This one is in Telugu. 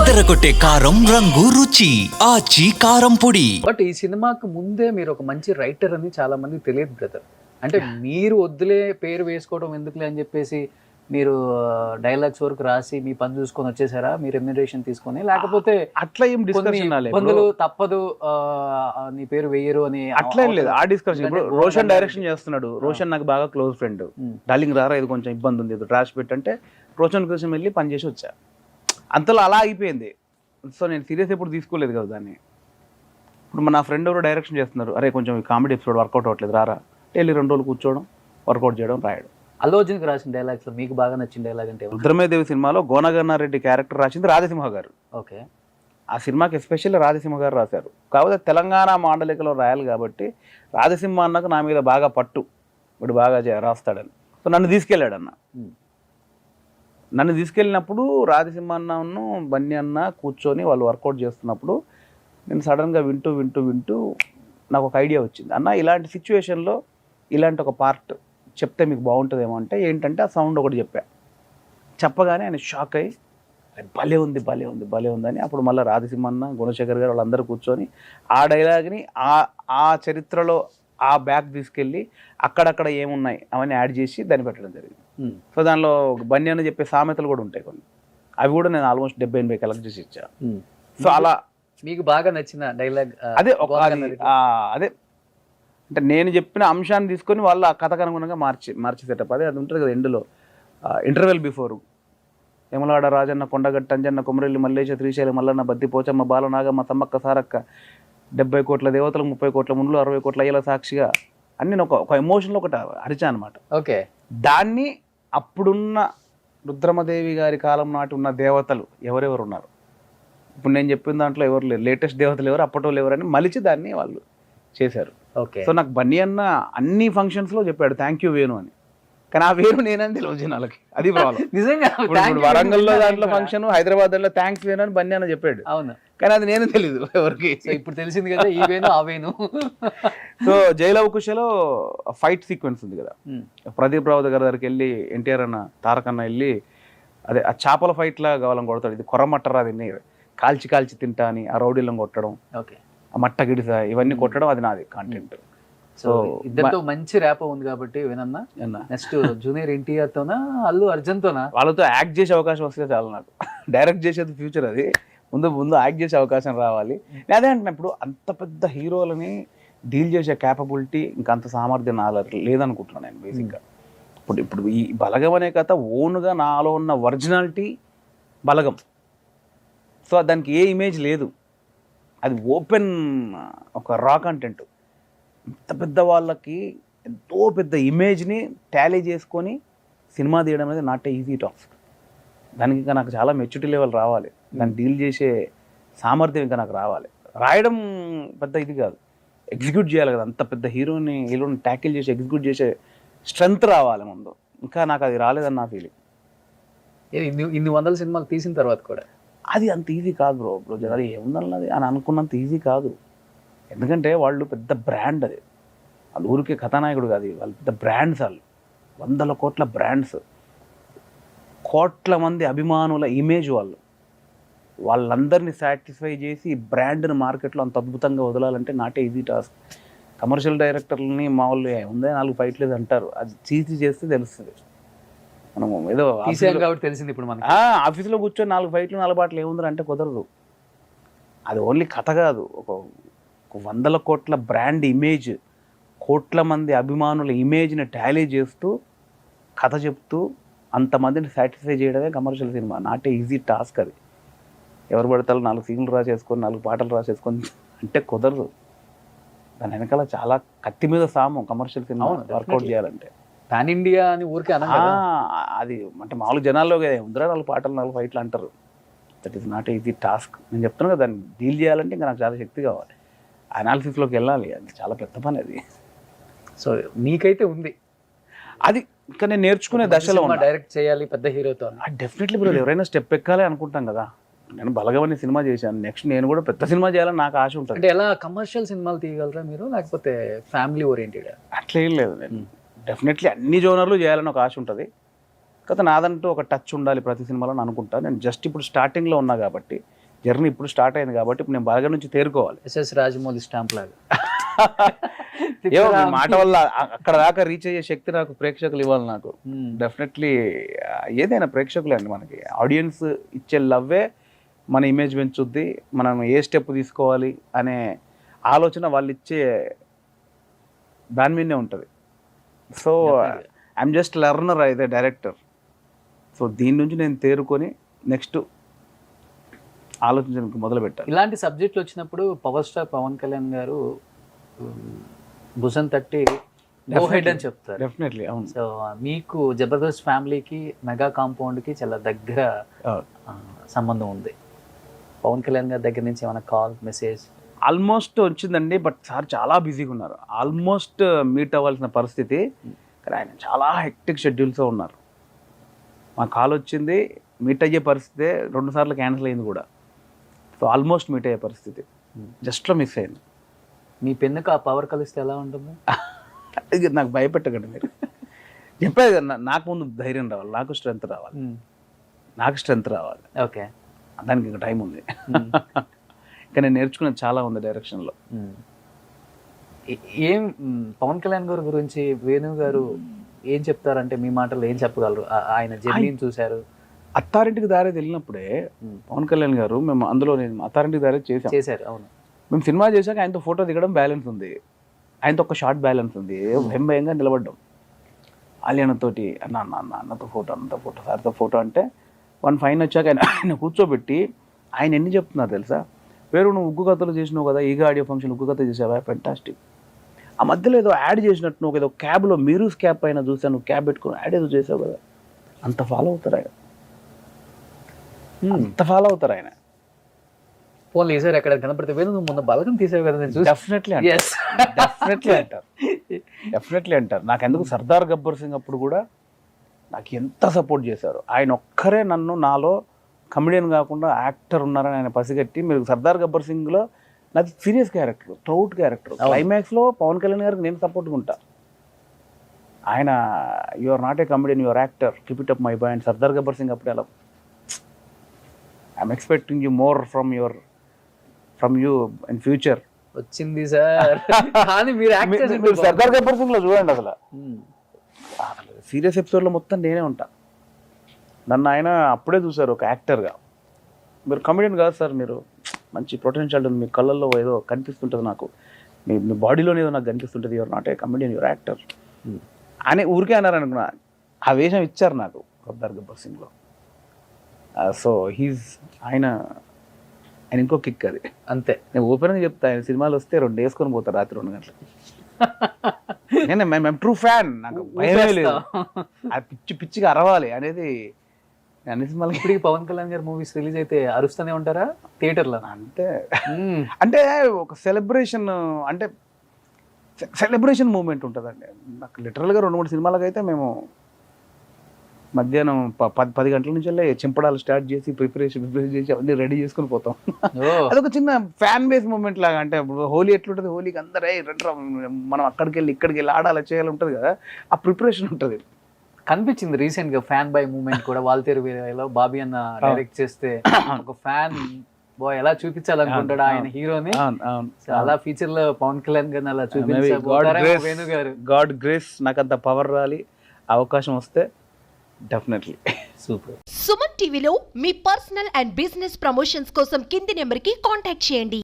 అదరగొట్టే కారం రంగు రుచి ఆచి కారం పొడి. బట్ ఈ సినిమాకు ముందే మీరు ఒక మంచి రైటర్ అని చాలా మంది తెలియదు బ్రదర్. అంటే మీరు వద్దులే పేరు వేసుకోవడం ఎందుకులే అని చెప్పేసి మీరు డైలాగ్స్ వరకు రాసి మీ పని చూసుకొని వచ్చేసారా, మీ రెమ్యునరేషన్ తీసుకొని, లేకపోతే అట్లా ఏం డిస్కషన్ ఇబ్బందులు తప్పదు నీ పేరు వేయరు అని అట్లా ఏం లేదు. ఆ డిస్కషన్ ఇప్పుడు రోషన్ డైరెక్షన్ చేస్తున్నాడు. రోషన్ నాకు బాగా క్లోజ్ ఫ్రెండ్. డార్లింగ్ రారా ఇది కొంచెం ఇబ్బంది ఉంది, ఇది రాసి పెట్టంటే రోషన్ కోసం వెళ్ళి పని చేసి వచ్చా. అంతలో అలా అయిపోయింది. సో నేను సీరియస్ ఎప్పుడు తీసుకోలేదు కదా దాన్ని. ఇప్పుడు నా ఫ్రెండ్ ఎవరు డైరెక్షన్ చేస్తున్నారు, అరే కొంచెం కామెడీ ఎపిసోడ్ వర్కౌట్ అవ్వట్లేదు రారా, వెళ్ళి 2 రోజులు కూర్చోవడం, వర్కౌట్ చేయడం, రాయడం. అల్లు అర్జున్కి రాసిన డైలాగ్స్ లో మీకు బాగా నచ్చిన డైలాగ్ అంటే రుద్రమదేవి సినిమాలో గోనగన్నారెడ్డి క్యారెక్టర్ రాసింది రాధసింహ గారు. ఓకే, ఆ సినిమాకి ఎస్పెషల్లీ రాధసింహ గారు రాశారు. కాకపోతే తెలంగాణ మాండలికలో రాయాలి కాబట్టి రాధసింహ అన్నకు నా మీద బాగా పట్టు, ఇప్పుడు బాగా రాస్తాడని. సో నన్ను తీసుకెళ్ళాడన్న. నన్ను తీసుకెళ్ళినప్పుడు రాధసింహ అన్నను బన్నీ అన్న కూర్చొని వాళ్ళు వర్కౌట్ చేస్తున్నప్పుడు నేను సడన్గా వింటూ వింటూ వింటూ నాకు ఒక ఐడియా వచ్చింది. అన్న ఇలాంటి సిచ్యువేషన్లో ఇలాంటి ఒక పార్ట్ చెప్తే మీకు బాగుంటుందేమో అంటే ఏంటంటే ఆ సౌండ్ ఒకటి చెప్పగానే ఆయన షాక్ అయ్యి భలే ఉంది భలే ఉంది భలే ఉందని అప్పుడు మళ్ళీ రాధసింహన్న గుణశేఖర్ గారు వాళ్ళందరూ కూర్చొని ఆ డైలాగ్ని ఆ చరిత్రలో ఆ బ్యాగ్ తీసుకెళ్ళి అక్కడక్కడ ఏమున్నాయి అవన్నీ యాడ్ చేసి దాన్ని పెట్టడం జరిగింది. సో దానిలో బన్నీ అని చెప్పే సామెతలు కూడా ఉంటాయి కొన్ని, అవి కూడా నేను ఆల్మోస్ట్ 70-80 కలెక్ట్ చేసి ఇచ్చా. సో అలా మీకు బాగా నచ్చిన డైలాగ్ అదే అదే అంటే నేను చెప్పిన అంశాన్ని తీసుకొని వాళ్ళు ఆ కథకు అనుగుణంగా మార్చి సెటప్ అది ఉంటుంది కదా. ఎండ్లో ఇంటర్వెల్ బిఫోర్ యమలాడ రాజన్న కొండగట్ట అంజన్న కొమరెల్లి మల్లేశ శ్రీశైలం మల్లన్న బద్ది పోచమ్మ బాలనాగమ్మ సమ్మక్క సారక్క 70 కోట్ల దేవతలు 30 కోట్ల మునులు 60 కోట్ల అయ్యల సాక్షిగా అని నేను ఒక ఎమోషన్లో ఒకటి అరిచా అనమాట. ఓకే, దాన్ని అప్పుడున్న రుద్రమదేవి గారి కాలం నాటి ఉన్న దేవతలు ఎవరెవరు ఉన్నారు, ఇప్పుడు నేను చెప్పిన దాంట్లో ఎవరు లేరు, లేటెస్ట్ దేవతలు ఎవరు, అప్పటి వాళ్ళు ఎవరని మలిచి దాన్ని వాళ్ళు చేశారు. ఓకే, సో నాకు బన్నీ అన్న అన్ని ఫంక్షన్స్లో చెప్పాడు థ్యాంక్ యూ వేణు అని. కానీ ఆ వేణు నేనని తెలియదు జనాలకి, అది ప్రాబ్లం. నిజంగా వరంగల్లో దాంట్లో ఫంక్షన్, హైదరాబాద్ దాంట్లో థ్యాంక్స్ వేణు అని బన్నీ అన్న చెప్పాడు. అవును, కానీ అది నేను తెలీదు ఎవరికి. ఇప్పుడు తెలిసింది కదా ఈ వేణు ఆ వేణు. సో జైలవకుశలో ఫైట్ సీక్వెన్స్ ఉంది కదా, ప్రదీప్ రావు గారి దగ్గరికి వెళ్ళి ఎన్టీఆర్ అన్న తారక్ అన్న వెళ్ళి అదే ఆ చేపల ఫైట్ లా కావాలని కొడతాడు, ఇది కొరమట్టరా దీన్ని కాల్చి తింటా అని ఆ రౌడీలను కొట్టడం, ఓకే ఆ మట్ట గిడిస ఇవన్నీ కొట్టడం, అది నాది కాంటెంట్. సో ఇద్దరితో మంచి ర్యాప్ ఉంది కాబట్టి వినన్నా. నెక్స్ట్ జూనియర్ ఎన్టీఆర్ తోనా అల్లు అర్జున్ తోనా? వాళ్ళతో యాక్ట్ చేసే అవకాశం వస్తే చాలు నాకు. డైరెక్ట్ చేసేది ఫ్యూచర్, అది ముందు యాక్ట్ చేసే అవకాశం రావాలి. అదే అంటున్నా, ఇప్పుడు అంత పెద్ద హీరోలని డీల్ చేసే క్యాపబిలిటీ ఇంకా అంత సామర్థ్యం నాలో లేదనుకుంటున్నాను నేను బేసిక్గా. ఇప్పుడు ఈ బలగం అనే కథ ఓన్గా నాలో ఉన్న ఒరిజినాలిటీ బలగం. సో దానికి ఏ ఇమేజ్ లేదు, అది ఓపెన్ ఒక రా కంటెంట్. ఇంత పెద్ద వాళ్ళకి ఎంతో పెద్ద ఇమేజ్ని టాలీ చేసుకొని సినిమా తీయడం అనేది నాట్ ఈజీ టాస్క్. దానికి ఇంకా నాకు చాలా మెచ్యూరిటీ లెవెల్ రావాలి, దాన్ని డీల్ చేసే సామర్థ్యం ఇంకా నాకు రావాలి. రాయడం పెద్ద ఇది కాదు, ఎగ్జిక్యూట్ చేయాలి కదా. అంత పెద్ద హీరోని ట్యాకిల్ చేసి ఎగ్జిక్యూట్ చేసే స్ట్రెంగ్త్ రావాలి ముందు. ఇంకా నాకు అది రాలేదని నా ఫీలింగ్. ఇన్ని వందల సినిమాలు తీసిన తర్వాత కూడా అది అంత ఈజీ కాదు బ్రో జనాలు ఏముందన్నది అని అనుకున్నంత ఈజీ కాదు. ఎందుకంటే వాళ్ళు పెద్ద బ్రాండ్, అది వాళ్ళు ఊరికే కథానాయకుడు కాదు, వాళ్ళు పెద్ద బ్రాండ్స్, వాళ్ళు 100 కోట్ల బ్రాండ్స్, కోట్ల మంది అభిమానుల ఇమేజ్. వాళ్ళందరినీ సాటిస్ఫై చేసి ఈ బ్రాండ్ని మార్కెట్లో అంత అద్భుతంగా వదలాలంటే నాటే ఈజీ టాస్క్. కమర్షియల్ డైరెక్టర్లని మామూలు ఉందే 4 ఫైట్లు లేదు అంటారు, అది చేస్తే తెలుస్తుంది. మనం ఏదో కాబట్టి తెలిసింది. ఇప్పుడు మన ఆఫీస్లో కూర్చొని 4 ఫైట్లు 4 పాటలు ఏముందని అంటే కుదరదు. అది ఓన్లీ కథ కాదు, ఒక 100 కోట్ల బ్రాండ్ ఇమేజ్, కోట్ల మంది అభిమానుల ఇమేజ్ని టాలీ చేస్తూ కథ చెప్తూ అంతమందిని సాటిస్ఫై చేయడమే కమర్షియల్ సినిమా. నాటే ఈజీ టాస్క్ అది. ఎవరు పడతారు 4 సీన్లు రాసేసుకొని 4 పాటలు రాసేసుకొని అంటే కుదరదు. దాని వెనకాల చాలా కత్తి మీద సాము కమర్షియల్ సినిమా వర్కౌట్ చేయాలంటే. పాన్ ఇండియా అని ఊరికే అది అంటే మామూలు జనాల్లో ఉందిరా 4 పాటలు 4 ఫైట్లు అంటారు. That is not easy task. నేను చెప్తున్నాను కదా, దాన్ని డీల్ చేయాలంటే ఇంకా నాకు చాలా శక్తి కావాలి, అనాలిసిస్లోకి వెళ్ళాలి, అది చాలా పెద్ద పని అది. సో నీకైతే ఉంది అది, ఇంకా నేను నేర్చుకునే దశలో డైరెక్ట్ చేయాలి పెద్ద హీరోతో. డెఫినెట్లీ బ్రో, ఎవరైనా స్టెప్ ఎక్కాలి అనుకుంటాం కదా. నేను బలగమని సినిమా చేశాను, నెక్స్ట్ నేను కూడా పెద్ద సినిమా చేయాలని నాకు ఆశ ఉంటుంది. అంటే ఎలా కమర్షియల్ సినిమాలు తీయగలరా మీరు, లేకపోతే ఫ్యామిలీ ఓరియంటెడ్? అట్లా ఏం లేదు, నేను డెఫినెట్లీ అన్ని జోనర్లు చేయాలని ఒక ఆశ ఉంటుంది. కాకపోతే నాదంటూ ఒక టచ్ ఉండాలి ప్రతి సినిమాలో అనుకుంటా. నేను జస్ట్ ఇప్పుడు స్టార్టింగ్లో ఉన్నా కాబట్టి జర్నీ ఇప్పుడు స్టార్ట్ అయింది కాబట్టి ఇప్పుడు నేను బాగా నుంచి తేరుకోవాలి. ఎస్ఎస్ రాజమౌళి స్టాంప్ లాగా. ఏమో మీ మాట వల్ల అక్కడ దాకా రీచ్ అయ్యే శక్తి నాకు ప్రేక్షకులు ఇవ్వాలి. నాకు డెఫినెట్లీ ఏదైనా ప్రేక్షకులే అండి, మనకి ఆడియన్స్ ఇచ్చే లవ్వే మన ఇమేజ్ పెంచుద్ది. మనం ఏ స్టెప్ తీసుకోవాలి అనే ఆలోచన వాళ్ళు ఇచ్చే దాని మీదనే ఉంటుంది. సో ఐఎమ్ జస్ట్ లెర్నర్ అయితే డైరెక్టర్. సో దీని నుంచి నేను తేరుకొని నెక్స్ట్ ఆలోచించడానికి మొదలు పెట్టాలి. ఇలాంటి సబ్జెక్టులు వచ్చినప్పుడు పవర్ స్టార్ పవన్ కళ్యాణ్ గారు భుజం తట్టి గో హెడ్ అని చెప్తారు. డెఫినెట్లీ అవును. సో మీకు జబర్దస్త్ ఫ్యామిలీకి మెగా కాంపౌండ్కి చాలా దగ్గర సంబంధం ఉంది. పవన్ కళ్యాణ్ గారి దగ్గర నుంచి ఏమైనా కాల్ మెసేజ్? ఆల్మోస్ట్ వచ్చిందండి, బట్ సార్ చాలా బిజీగా ఉన్నారు. ఆల్మోస్ట్ మీట్ అవ్వాల్సిన పరిస్థితి, కానీ ఆయన చాలా హెక్టిక్ షెడ్యూల్స్లో ఉన్నారు. మా కాల్ వచ్చింది, మీట్ అయ్యే పరిస్థితి 2 సార్లు క్యాన్సిల్ అయింది కూడా. సో ఆల్మోస్ట్ మీట్ అయ్యే పరిస్థితి జస్ట్లో మిస్ అయింది. మీ పెన్నుకు ఆ పవర్ కలిస్తే ఎలా ఉంటుంది? ఇది నాకు భయపెట్టకండి మీరు. చెప్పేది కదా, నాకు ముందు ధైర్యం రావాలి, నాకు స్ట్రెంత్ రావాలి. ఓకే, దానికి ఇంకా టైం ఉంది. ఇంకా నేను నేర్చుకునేది చాలా ఉంది డైరెక్షన్లో. ఏం పవన్ కళ్యాణ్ గారి గురించి వేణు గారు ఏం చెప్తారంటే మీ మాటలు ఏం చెప్పగలరు? ఆయన జర్నీని చూశారు. అత్తారింటికి దారి వెళ్ళినప్పుడే పవన్ కళ్యాణ్ గారు, మేము అందులో నేను అత్తారింటికి దారి చేశారు. అవును, మేము సినిమా చేశాక ఆయనతో ఫోటో దిగడం బ్యాలెన్స్ ఉంది, ఆయనతో ఒక షార్ట్ బ్యాలెన్స్ ఉంది. భయంగా నిలబడ్డాం ఆలియానతోటి, అన్నతో ఫోటో, సార్తో ఫోటో అంటే 1 ఫైన్ వచ్చాక ఆయన కూర్చోబెట్టి ఆయన ఎన్ని చెప్తున్నారు తెలుసా? వేరు నువ్వు ఉగ్గు కథలు చేసినావు కదా, ఈగా ఆడియో ఫంక్షన్ ఉగ్గు కథ చేసావా, ఫెంటాస్టిక్. ఆ మధ్యలో ఏదో యాడ్ చేసినట్టు నువ్వు ఏదో క్యాబ్లో మీరూస్ క్యాబ్ పైన చూసాను, నువ్వు క్యాబ్ పెట్టుకుని యాడ్ ఏదో చేసావు కదా. అంత ఫాలో అవుతారు ఆయన. పోనీ ఈసారి ఎక్కడ కనపడితే వేణు నువ్వు మొన్న బలగం తీసావు కదా నేను చూసి. డెఫినెట్లీ అంటారు. నాకు ఎందుకు సర్దార్ గబ్బర్ సింగ్ అప్పుడు కూడా నాకు ఎంత సపోర్ట్ చేశారు. ఆయన ఒక్కరే నన్ను నాలో కమెడియన్ కాకుండా యాక్టర్ ఉన్నారని ఆయన పసిగట్టి, మీరు సర్దార్ గబ్బర్ సింగ్లో నాకు సీరియస్ క్యారెక్టర్, ట్రౌట్ క్యారెక్టర్, క్లైమాక్స్లో పవన్ కళ్యాణ్ గారికి నేను సపోర్ట్గా ఉంటా. ఆయన you are not a comedian, your actor, keep it up my boy. And Sardar Gabbar Singh అప్పుడు ఎలా I'm expecting you more from you in future వచ్చింది సార్. కానీ మీరు సర్దార్ గబ్బర్ సింగ్ లో చూడండి, అసలు సీరియస్ ఎపిసోడ్లో మొత్తం నేనే ఉంటా. నన్ను ఆయన అప్పుడే చూసారు ఒక యాక్టర్గా. మీరు కమెడియన్ కాదు సార్, మీరు మంచి పొటెన్షియల్ ఉంది, మీ కళ్ళల్లో ఏదో కనిపిస్తుంటుంది, నాకు మీ బాడీలోనే ఏదో నాకు కనిపిస్తుంటుంది, your not a comedian, your actor అని ఊరికే అన్నారు అనుకున్నా. ఆ వేషం ఇచ్చారు నాకు సర్దార్ గబ్బర్ సింగ్లో. సో ఆయన ఇంకో కిక్ అది అంతే. నేను ఓపెన్గా చెప్తా, ఆయన సినిమాలు వస్తే 2 వేసుకొని పోతారు రాత్రి 2 గంటలకి. నేను ట్రూ ఫ్యాన్, నాకు భయమే లేదు. అది పిచ్చిగా అరవాలి అనేది అన్ని సినిమాలు. ఇప్పటికి పవన్ కళ్యాణ్ గారి మూవీస్ రిలీజ్ అయితే అరుస్తూనే ఉంటారా థియేటర్లో? అంతే. అంటే ఒక సెలబ్రేషన్ మూమెంట్ ఉంటుందండి నాకు. లిటరల్గా 2-3 సినిమాలకు అయితే మేము మధ్యాహ్నం 10 గంటల నుంచి చింపడాలు స్టార్ట్ చేసి ప్రిపరేషన్ చేసి అవన్నీ రెడీ చేసుకుని పోతాం. అదొక చిన్న ఫ్యాన్ బేస్ మూమెంట్ లాగా. అంటే ఇప్పుడు హోలీ ఎట్లుంటుంది, హోలీకి అందరే రండి మనం అక్కడికి వెళ్ళి ఆడాలి చేయాలి ఉంటుంది కదా, ఆ ప్రిపరేషన్ ఉంటుంది. కనిపించింది రీసెంట్ గా ఫ్యాన్ బై మూమెంట్ కూడా వాల్తేరు వీరయ్యలో బాబీ అన్న డైరెక్ట్ చేస్తే ఒక ఫ్యాన్ బాయ్ ఎలా చూపించాలనుకుంటాడు ఆయన హీరోని, అలా ఫ్యూచర్ లో పవన్ కళ్యాణ్ గారిని అలా చూపించారు వేణు గారు. గాడ్ గ్రేస్ నాకు అంత పవర్ రాలి, అవకాశం వస్తే డెఫినెట్లీ. సూపర్. సుమన్ టీవీలో మీ పర్సనల్ అండ్ బిజినెస్ ప్రమోషన్స్ కోసం కింది నెంబర్కి కాంటాక్ట్ చేయండి.